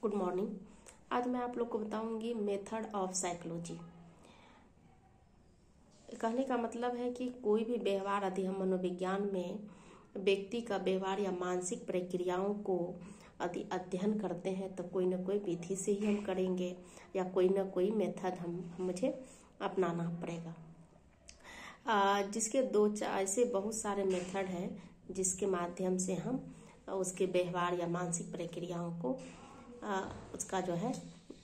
Good morning. आज मैं आप लोग को बताऊंगी मेथड ऑफ साइकोलॉजी। कहने का मतलब है कि कोई भी व्यवहार यदि हम मनोविज्ञान में व्यक्ति का व्यवहार या मानसिक प्रक्रियाओं को यदि अध्ययन करते हैं तो कोई ना कोई विधि से ही हम करेंगे या कोई ना कोई मेथड मुझे अपनाना पड़ेगा। जिसके ऐसे बहुत सारे मेथड हैं जिसके माध्यम से हम उसके व्यवहार या मानसिक प्रक्रियाओं को उसका जो है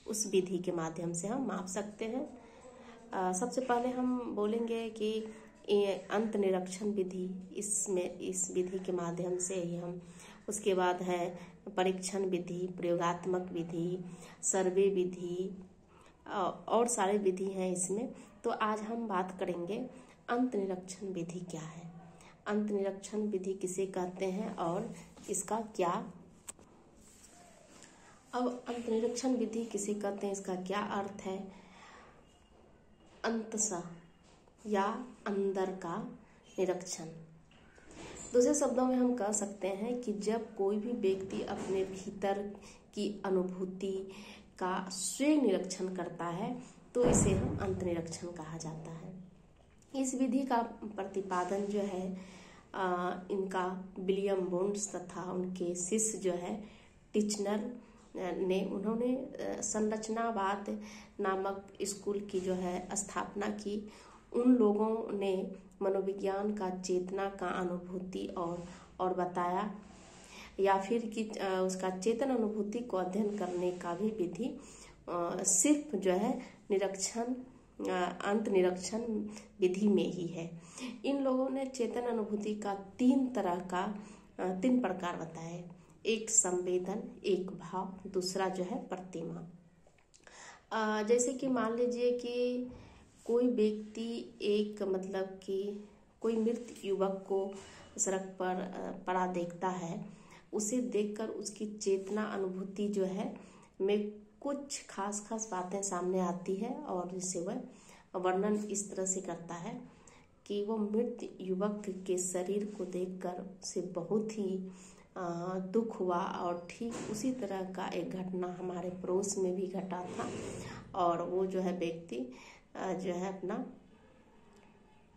उस विधि के माध्यम से हम माप सकते हैं। सबसे पहले हम बोलेंगे कि अंत निरीक्षण विधि, इस विधि के माध्यम से ही हम, उसके बाद है परीक्षण विधि, प्रयोगात्मक विधि, सर्वे विधि और सारे विधि हैं इसमें। तो आज हम बात करेंगे अंत निरीक्षण विधि क्या है, अंत निरीक्षण विधि किसे कहते हैं और इसका क्या, अब अंत निरीक्षण विधि किसे कहते हैं, इसका क्या अर्थ है। अंतसा या अंदर का निरीक्षण। दूसरे शब्दों में हम कह सकते हैं कि जब कोई भी व्यक्ति अपने भीतर की अनुभूति का स्वयं निरीक्षण करता है तो इसे हम अंत निरीक्षण कहा जाता है। इस विधि का प्रतिपादन जो है इनका विलियम बोन्स तथा उनके शिष्य जो है टिचनर ने, उन्होंने संरचनावाद नामक स्कूल की जो है स्थापना की। उन लोगों ने मनोविज्ञान का चेतना का अनुभूति और बताया, या फिर कि उसका चेतन अनुभूति को अध्ययन करने का भी विधि सिर्फ जो है निरीक्षण, अंत निरीक्षण विधि में ही है। इन लोगों ने चेतन अनुभूति का तीन प्रकार बताए। एक संवेदन, एक भाव, दूसरा जो है प्रतिमा। जैसे कि मान लीजिए कि कोई व्यक्ति एक कोई मृत युवक को सड़क पर पड़ा देखता है, उसे देखकर उसकी चेतना अनुभूति जो है में कुछ खास बातें सामने आती है और जिसे वह वर्णन इस तरह से करता है कि वो मृत युवक के शरीर को देखकर उसे बहुत ही दुख हुआ और ठीक उसी तरह का एक घटना हमारे पड़ोस में भी घटा था और वो जो है व्यक्ति जो है अपना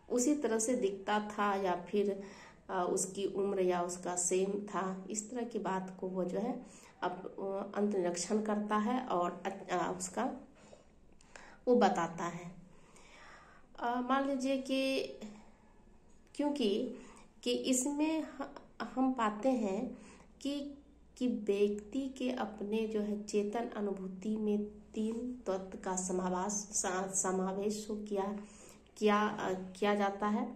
उसी तरह से दिखता था या फिर उसकी उम्र या उसका सेम था। इस तरह की बात को वो जो है अब अंत निरीक्षण करता है और उसका वो बताता है। मान लीजिए कि क्योंकि इसमें हम पाते हैं कि व्यक्ति के अपने जो है चेतन अनुभूति में तीन तत्व का समावेश किया जाता है।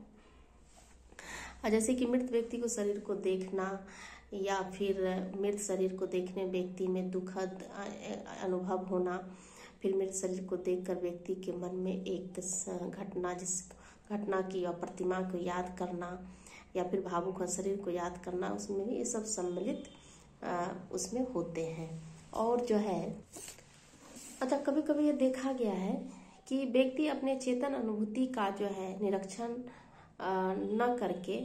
जैसे कि मृत व्यक्ति को शरीर को देखना या फिर मृत शरीर को देखने व्यक्ति में दुखद अनुभव होना, फिर मृत शरीर को देखकर व्यक्ति के मन में एक जिस घटना की और प्रतिमा को याद करना, या फिर भावुक शरीर को याद करना, उसमें भी ये सब सम्मिलित उसमें होते हैं। और जो है अच्छा, कभी कभी ये देखा गया है कि व्यक्ति अपने चेतन अनुभूति का जो है निरीक्षण न करके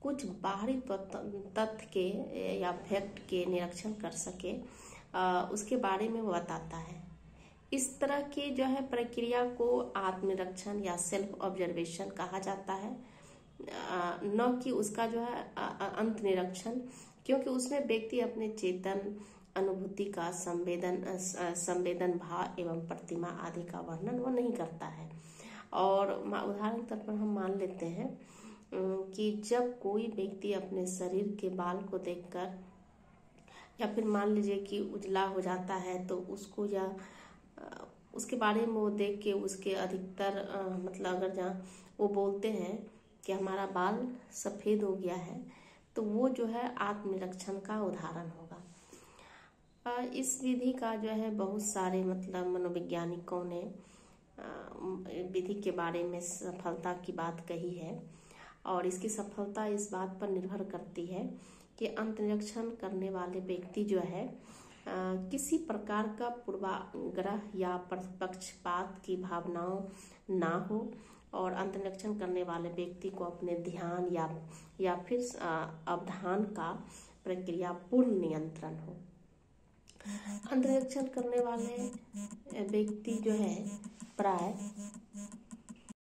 कुछ बाहरी तथ्य के या फैक्ट के निरीक्षण कर सके, उसके बारे में वो बताता है। इस तरह की जो है प्रक्रिया को आत्मनिरीक्षण या सेल्फ ऑब्जर्वेशन कहा जाता है, न कि उसका जो है अंत निरीक्षण, क्योंकि उसमें व्यक्ति अपने चेतन अनुभूति का संवेदन भाव एवं प्रतिमा आदि का वर्णन वो नहीं करता है। और उदाहरण के तौर पर हम मान लेते हैं कि जब कोई व्यक्ति अपने शरीर के बाल को देखकर या फिर मान लीजिए कि उजला हो जाता है तो उसको या उसके बारे में वो देख के उसके अधिकतर अगर जहाँ वो बोलते हैं कि हमारा बाल सफ़ेद हो गया है, तो वो जो है आत्मनिरीक्षण का उदाहरण होगा। इस विधि का जो है बहुत सारे मनोवैज्ञानिकों ने विधि के बारे में सफलता की बात कही है, और इसकी सफलता इस बात पर निर्भर करती है कि अंत निरीक्षण करने वाले व्यक्ति जो है किसी प्रकार का पूर्वाग्रह या पक्षपात की भावनाओं ना हो, और अंत निरीक्षण करने वाले व्यक्ति को अपने ध्यान या फिर अवधान का प्रक्रिया पूर्ण नियंत्रण हो। अंतरिक्षण करने वाले व्यक्ति जो है प्राय